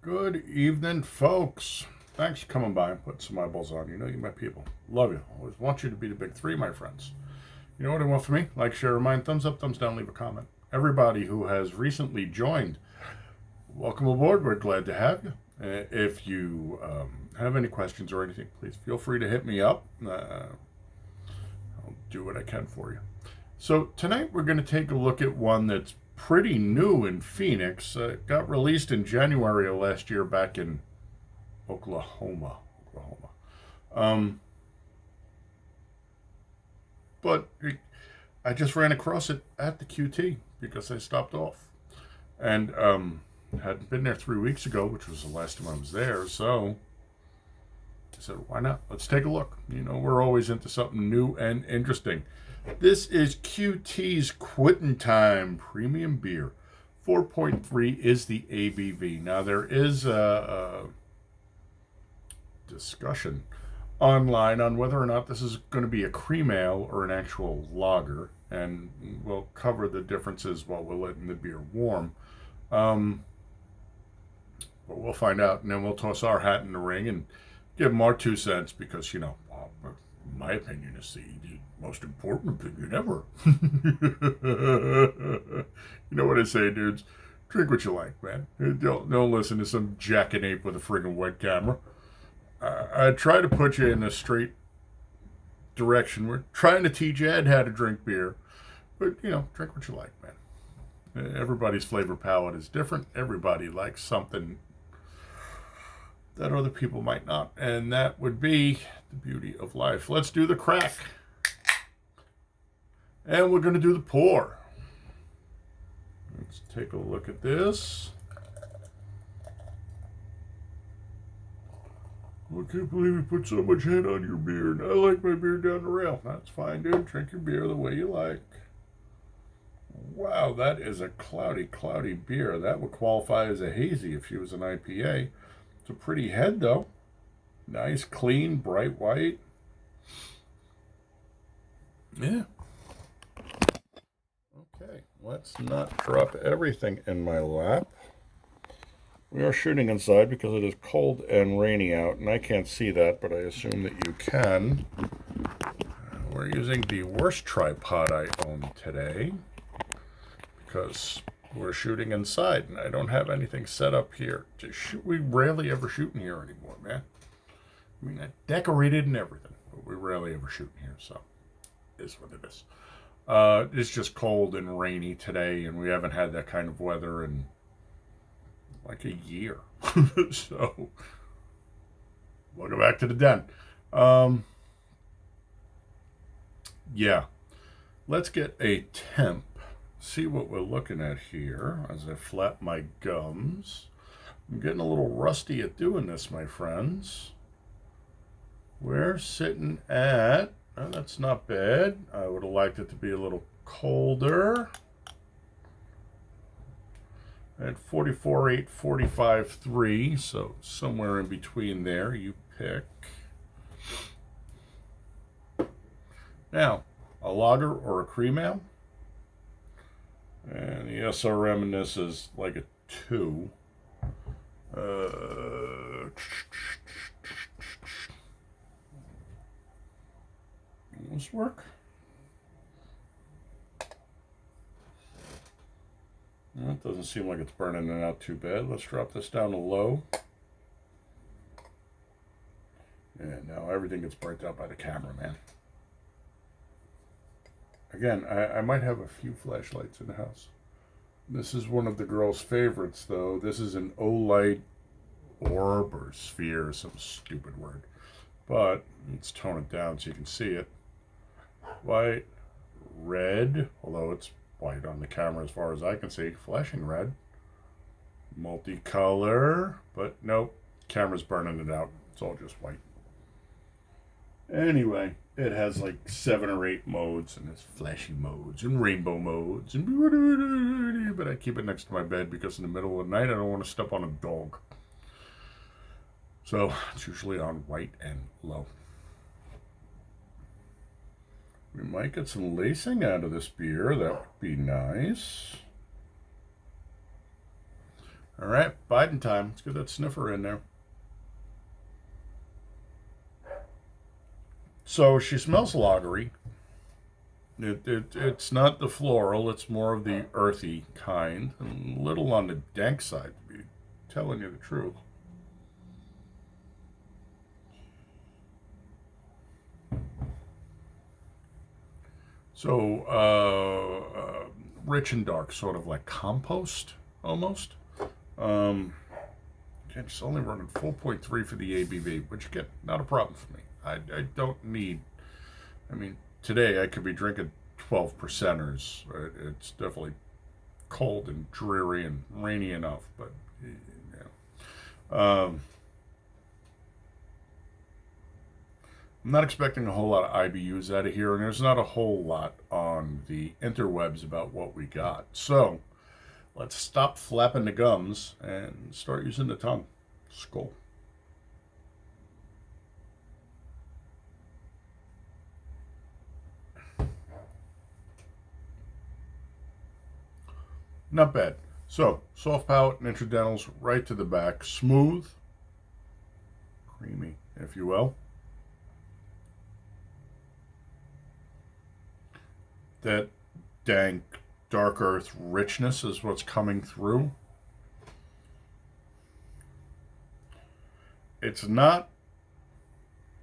Good evening, folks. Thanks for coming by and putting some eyeballs on. You know you my people. Love you. Always want you to be the big three, my friends. You know what I want from me? Like, share, remind, thumbs up, thumbs down, leave a comment. Everybody who has recently joined, welcome aboard. We're glad to have you. If you have any questions or anything, please feel free to hit me up. I'll do what I can for you. So tonight we're going to take a look at one that's pretty new in Phoenix. It got released in January of last year back in Oklahoma. Um, but I just ran across it at the QT because I stopped off. And hadn't been there 3 weeks ago, which was the last time I was there. So I said, why not? Let's take a look. You know, we're always into something new and interesting. This is QT's Quittin-time premium beer. 4.3 is the ABV. Now, there is a discussion online on whether or not this is going to be a cream ale or an actual lager, and we'll cover the differences while we're letting the beer warm. But we'll find out, and then we'll toss our hat in the ring and give them our 2 cents because, you know, my opinion is the most important opinion ever. You know what I say, dudes? Drink what you like, man. Don't listen to some jackanape with a friggin' wet camera. I try to put you in a straight direction. We're trying to teach Ed how to drink beer. But, you know, drink what you like, man. Everybody's flavor palette is different. Everybody likes something that other people might not. And that would be the beauty of life. Let's do the crack. And we're going to do the pour. Let's take a look at this. I can't believe you put so much head on your beer. I like my beer down the rail. That's fine, dude. Drink your beer the way you like. Wow, that is a cloudy beer. That would qualify as a hazy if she was an IPA. It's a pretty head, though. Nice, clean, bright white. Yeah. Okay, let's not drop everything in my lap. We are shooting inside because it is cold and rainy out, and I can't see that, but I assume that you can. We're using the worst tripod I own today because we're shooting inside, and I don't have anything set up here to shoot. We rarely ever shoot in here anymore, man. I mean, I decorated and everything, but we rarely ever shoot in here, so it is what it is. It's just cold and rainy today, and we haven't had that kind of weather in like a year. So, welcome back to the den. Yeah, let's get a temp. See what we're looking at here as I flap my gums. I'm getting a little rusty at doing this, my friends. We're sitting at, oh, that's not bad. I would have liked it to be a little colder. At 44.8, 45.3, so somewhere in between there, you pick. Now, a lager or a cream ale. And the SRM in this is like a 2. Will this work? Well, it doesn't seem like it's burning it out too bad. Let's drop this down to low. And now everything gets burnt out by the camera, man. Again, I might have a few flashlights in the house. This is one of the girls' favorites, though. This is an Olight orb or sphere, some stupid word. But let's tone it down so you can see it. White, red, although it's white on the camera as far as I can see, flashing red. Multicolor, but nope, camera's burning it out. It's all just white. Anyway, it has like 7 or 8 modes, and it's flashy modes and rainbow modes, and but I keep it next to my bed because in the middle of the night I don't want to step on a dog. So it's usually on white and low. We might get some lacing out of this beer. That would be nice. All right, Biden time. Let's get that sniffer in there. So she smells lagery. It's not the floral, it's more of the earthy kind, and a little on the dank side, to be telling you the truth. So, rich and dark, sort of like compost, almost. Um, it's only running 4.3 for the ABV, which again, not a problem for me. I don't need, I mean, today I could be drinking 12 percenters. It's definitely cold and dreary and rainy enough, but yeah. I'm not expecting a whole lot of IBUs out of here, and there's not a whole lot on the interwebs about what we got. So let's stop flapping the gums and start using the tongue. Skol. Not bad. So, soft palate and intradentals right to the back. Smooth, creamy, if you will. That dank, dark earth richness is what's coming through. It's not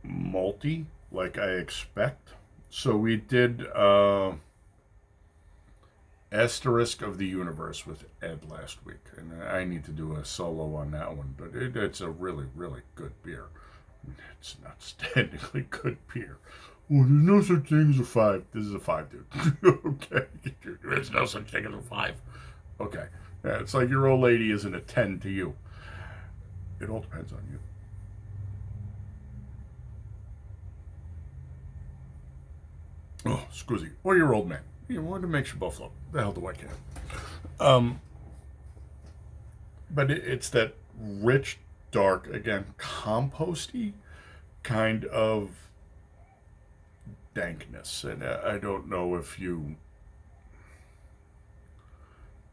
malty like I expect. So we did Asterisk of the Universe with Ed last week, and I need to do a solo on that one. But it's a really, really good beer. It's an outstandingly good beer. Well, there's no such thing as a 5. This is a 5, dude. Okay. There's no such thing as a 5. Okay. Yeah, it's like your old lady isn't a 10 to you. It all depends on you. Oh, scusi. Or your old man. You want to make your buffalo. The hell do I care? But it's that rich, dark, again, composty kind of dankness. And I don't know if you.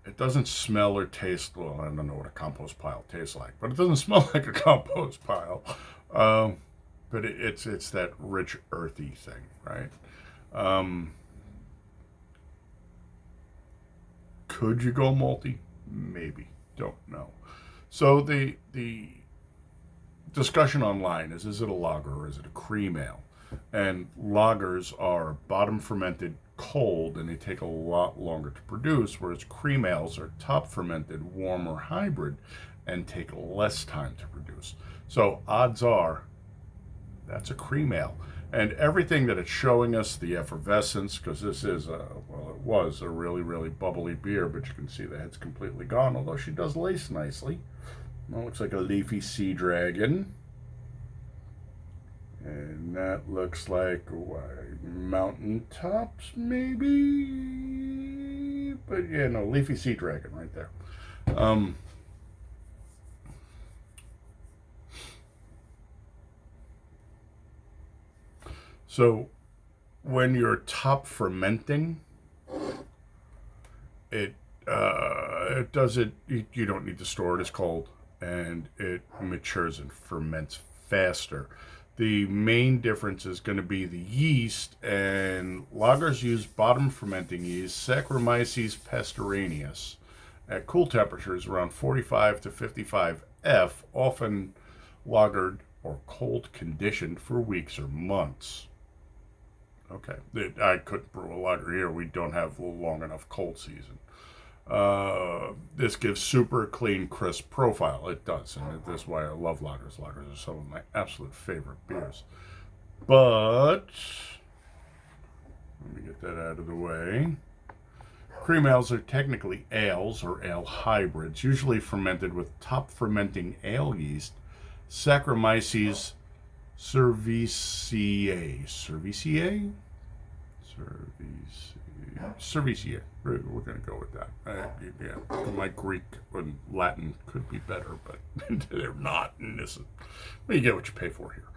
It doesn't smell or taste, well, I don't know what a compost pile tastes like, but it doesn't smell like a compost pile. But it's that rich, earthy thing, right? Could you go malty? Maybe. Don't know. So the discussion online is it a lager or is it a cream ale? And lagers are bottom fermented cold and they take a lot longer to produce, whereas cream ales are top fermented, warm or hybrid and take less time to produce. So odds are that's a cream ale. And everything that it's showing us, the effervescence, because this is, well, it was a really, really bubbly beer, but you can see the head's completely gone, although she does lace nicely. That looks like a leafy sea dragon. And that looks like mountain tops, maybe? But yeah, no, leafy sea dragon right there. So when you're top fermenting, it does it. You don't need to store it as cold, and it matures and ferments faster. The main difference is going to be the yeast, and lagers use bottom fermenting yeast, Saccharomyces pastoranius, at cool temperatures around 45 to 55 F, often lagered or cold conditioned for weeks or months. Okay, I couldn't brew a lager here. We don't have a long enough cold season. This gives super clean, crisp profile. It does, and this is why I love lagers. Lagers are some of my absolute favorite beers. But let me get that out of the way. Cream ales are technically ales or ale hybrids, usually fermented with top fermenting ale yeast, Saccharomyces cerevisiae. Cerevisiae. We're going to go with that. Yeah, my Greek and Latin could be better, but they're not. And this is, well, you get what you pay for here.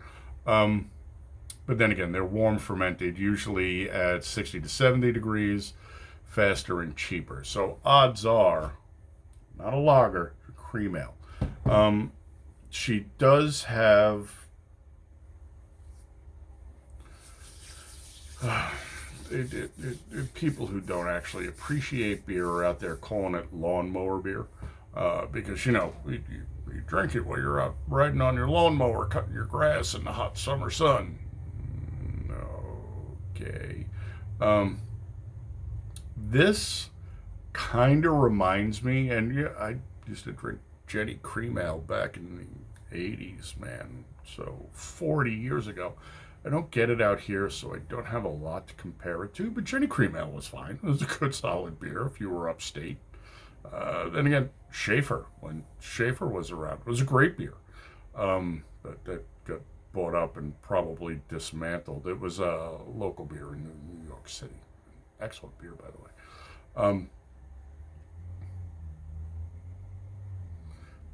But then again, they're warm fermented, usually at 60 to 70 degrees, faster and cheaper. So odds are, not a lager, cream ale. She does have people who don't actually appreciate beer are out there calling it lawnmower beer, because you drink it while you're out riding on your lawnmower, cutting your grass in the hot summer sun. Okay. This kind of reminds me, and yeah, I used to drink Jenny Cream Ale back in the 80s, man. So 40 years ago. I don't get it out here, so I don't have a lot to compare it to, but Jenny Cream Ale was fine. It was a good, solid beer if you were upstate. Then again, Schaefer, when Schaefer was around, was a great beer. But that got bought up and probably dismantled. It was a local beer in New York City. Excellent beer, by the way.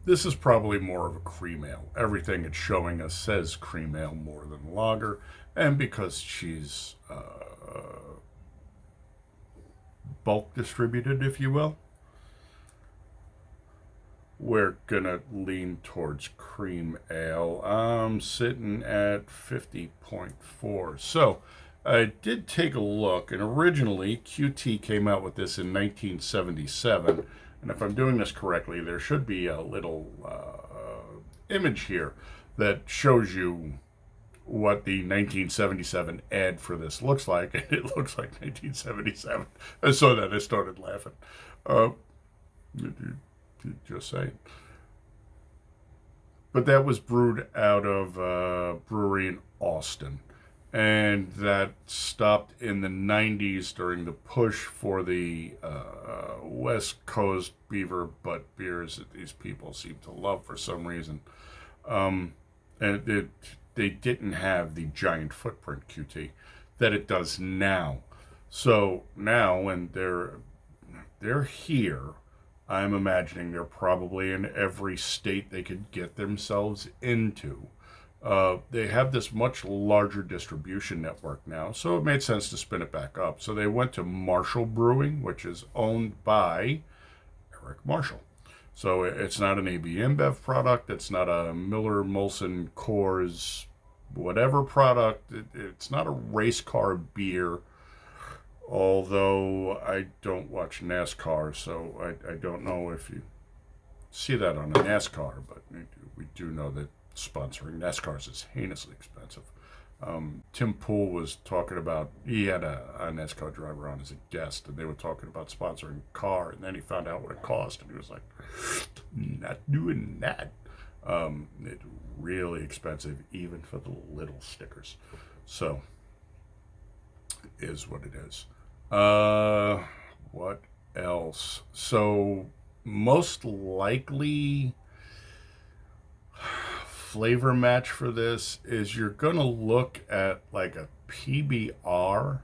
This is probably more of a cream ale. Everything it's showing us says cream ale more than lager. And because she's bulk distributed, if you will, we're going to lean towards cream ale. I'm sitting at 50.4. So I did take a look, and originally QT came out with this in 1977. And if I'm doing this correctly, there should be a little image here that shows you what the 1977 ad for this looks like. And it looks like 1977. I saw that, I started laughing. Just saying. But that was brewed out of a brewery in Austin. And that stopped in the 90s during the push for the West Coast beaver butt beers that these people seem to love for some reason. And they didn't have the giant footprint QT that it does now. So now when they're here, I'm imagining they're probably in every state they could get themselves into. They have this much larger distribution network now, so it made sense to spin it back up. So they went to Marshall Brewing, which is owned by Eric Marshall. So it's not an AB InBev product. It's not a Miller, Molson, Coors, whatever product. It's not a race car beer, although I don't watch NASCAR, so I don't know if you see that on a NASCAR, but we do know that sponsoring NASCARs is heinously expensive. Tim Pool was talking about, he had a NASCAR driver on as a guest, and they were talking about sponsoring a car, and then he found out what it cost, and he was like, not doing that. It's really expensive, even for the little stickers. So, it is what it is. What else? So, most likely flavor match for this is you're going to look at like a PBR.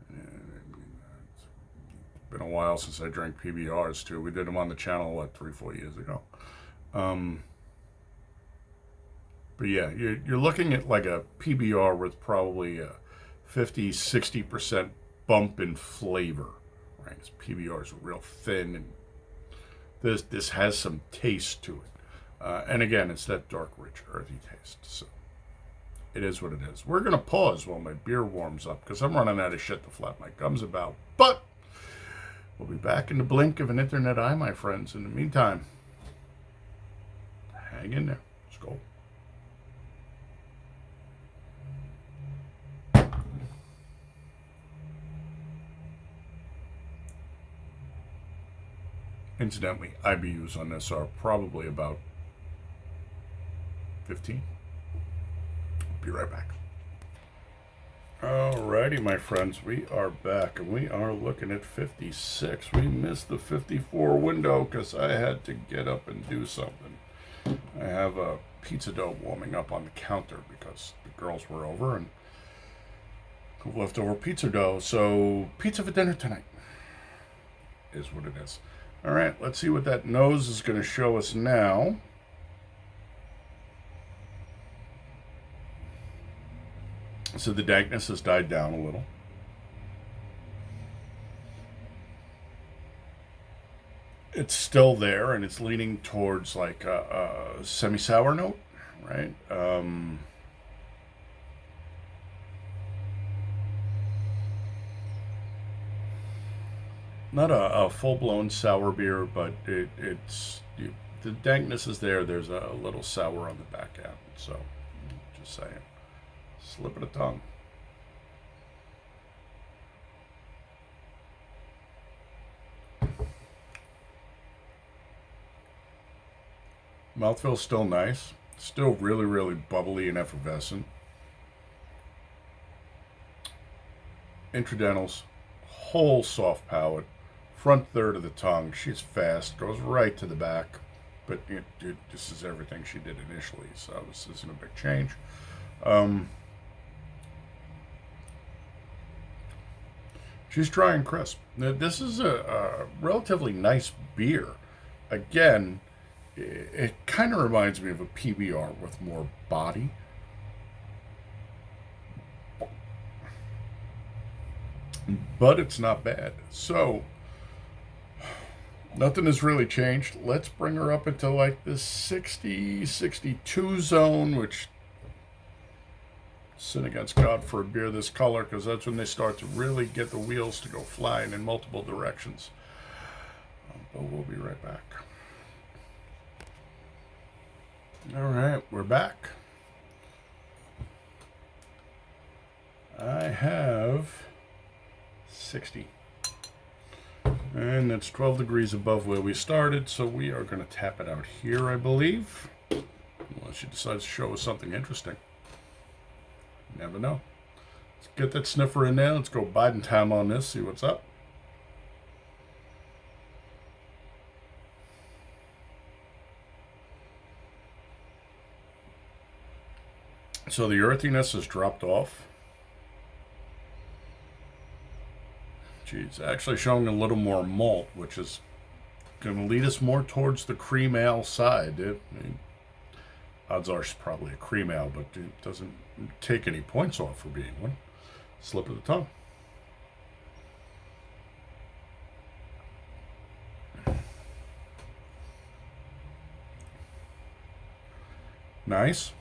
It's been a while since I drank PBRs too. We did them on the channel, 3-4 years ago. But yeah, you're looking at like a PBR with probably a 50-60% bump in flavor. Right? PBRs are real thin, and this has some taste to it. And again, it's that dark, rich, earthy taste. So it is what it is. We're going to pause while my beer warms up because I'm running out of shit to flap my gums about. But we'll be back in the blink of an internet eye, my friends. In the meantime, hang in there. Let's go. Incidentally, IBUs on this are probably about 15. Be right back. Alrighty, my friends, we are back, and we are looking at 56. We missed the 54 window because I had to get up and do something. I have a pizza dough warming up on the counter because the girls were over and left over pizza dough. So pizza for dinner tonight is what it is. All right, let's see what that nose is going to show us now. So the dankness has died down a little. it's still there, and it's leaning towards like a semi-sour note, right? Not a full-blown sour beer, but the dankness is there. There's a little sour on the back end, so just saying. Slip of the tongue. Mouthfeel's still nice. Still really, really bubbly and effervescent. Intradentals, whole soft palate. Front third of the tongue, she's fast, goes right to the back. But this is everything she did initially, so this isn't a big change. She's dry and crisp. Now, this is a relatively nice beer. Again, it kind of reminds me of a PBR with more body. But it's not bad. So, nothing has really changed. Let's bring her up into like the 60, 62 zone, which sin against God for a beer this color, because that's when they start to really get the wheels to go flying in multiple directions. But we'll be right back. All right, we're back. I have 60. And that's 12 degrees above where we started, so we are going to tap it out here, I believe. Unless she decides to show us something interesting. Never know. Let's get that sniffer in there. Let's go biding time on this, see what's up. So the earthiness has dropped off. She's actually showing a little more malt, which is going to lead us more towards the cream ale side. Odds are she's probably a cream ale, but it doesn't take any points off for being one. Slip of the tongue. Nice.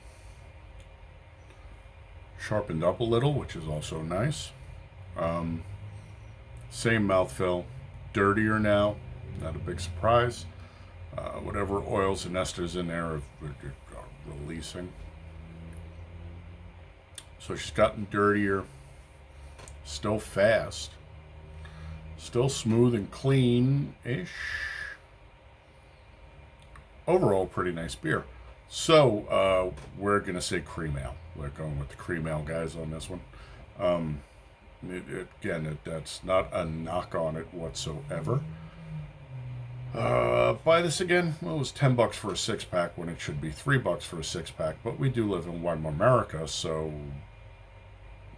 Sharpened up a little, which is also nice. Same mouthfeel, dirtier now, not a big surprise. Whatever oils and esters in there are releasing. So she's gotten dirtier, still fast, still smooth and clean-ish. Overall, pretty nice beer. So we're going to say cream ale. We're going with the cream ale guys on this one. That's not a knock on it whatsoever. Buy this again. Well, it was $10 for a 6-pack when it should be $3 for a 6-pack. But we do live in Wine America, so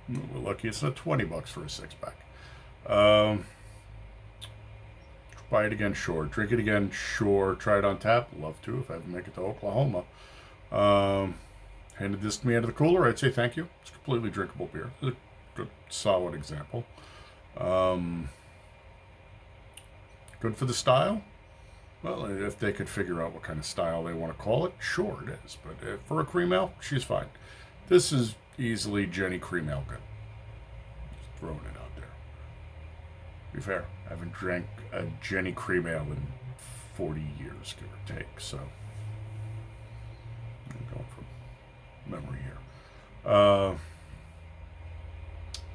we're lucky it's not $20 for a 6-pack. Buy it again, sure. Drink it again, sure. Try it on tap, love to if I ever make it to Oklahoma. Handed this to me out of the cooler, I'd say thank you. It's a completely drinkable beer. It's a good, solid example. Good for the style? Well, if they could figure out what kind of style they want to call it, sure it is. But for a cream ale, she's fine. This is easily Jenny cream ale good. Just throwing it out there. To be fair, I haven't drank a Jenny cream ale in 40 years, give or take. So I'm going from memory here.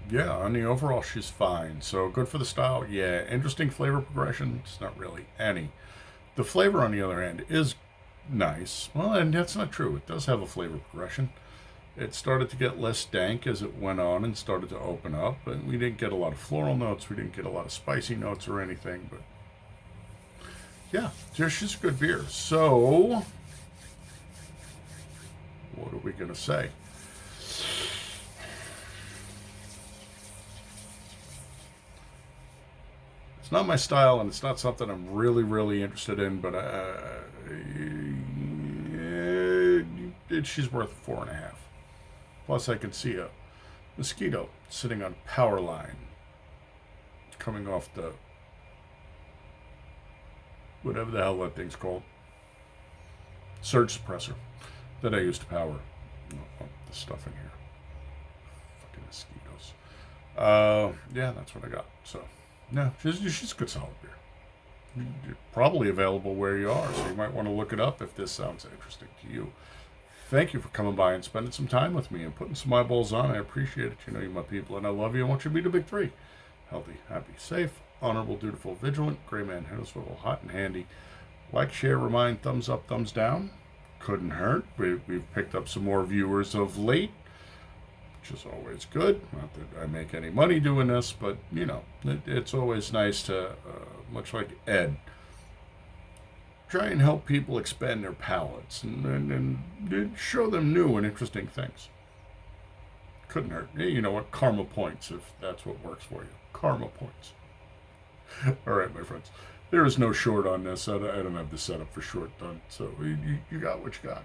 Yeah, on the overall, she's fine. So good for the style. Yeah, interesting flavor progression. It's not really any. The flavor, on the other hand, is nice. Well, and that's not true. It does have a flavor progression. It started to get less dank as it went on and started to open up. And we didn't get a lot of floral notes. We didn't get a lot of spicy notes or anything. But yeah, she's a good beer. So what are we going to say? It's not my style, and it's not something I'm really, really interested in, but she's worth 4.5. Plus, I can see a mosquito sitting on power line coming off the whatever the hell that thing's called, surge suppressor that I use to power the stuff in here. Fucking mosquitoes. Yeah, that's what I got. So, no, she's good solid beer. You're probably available where you are, so you might want to look it up if this sounds interesting to you. Thank you for coming by and spending some time with me and putting some eyeballs on. I appreciate it. You know you're my people, and I love you and want you to be the big three. Healthy, happy, safe, honorable, dutiful, vigilant, gray man, headless, swivel, hot and handy. Like, share, remind, thumbs up, thumbs down. Couldn't hurt. We've picked up some more viewers of late, which is always good. Not that I make any money doing this, but, you know, it's always nice to, much like Ed, try and help people expand their palates and show them new and interesting things. Couldn't hurt. You know what? Karma points, if that's what works for you. Karma points. All right, my friends. There is no short on this. I don't have the setup for short done. So you got what you got.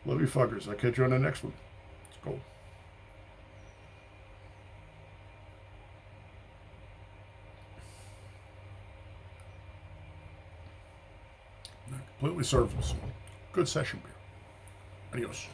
Love you fuckers. I'll catch you on the next one. It's cool. Completely serviceable. Good session beer. Adios.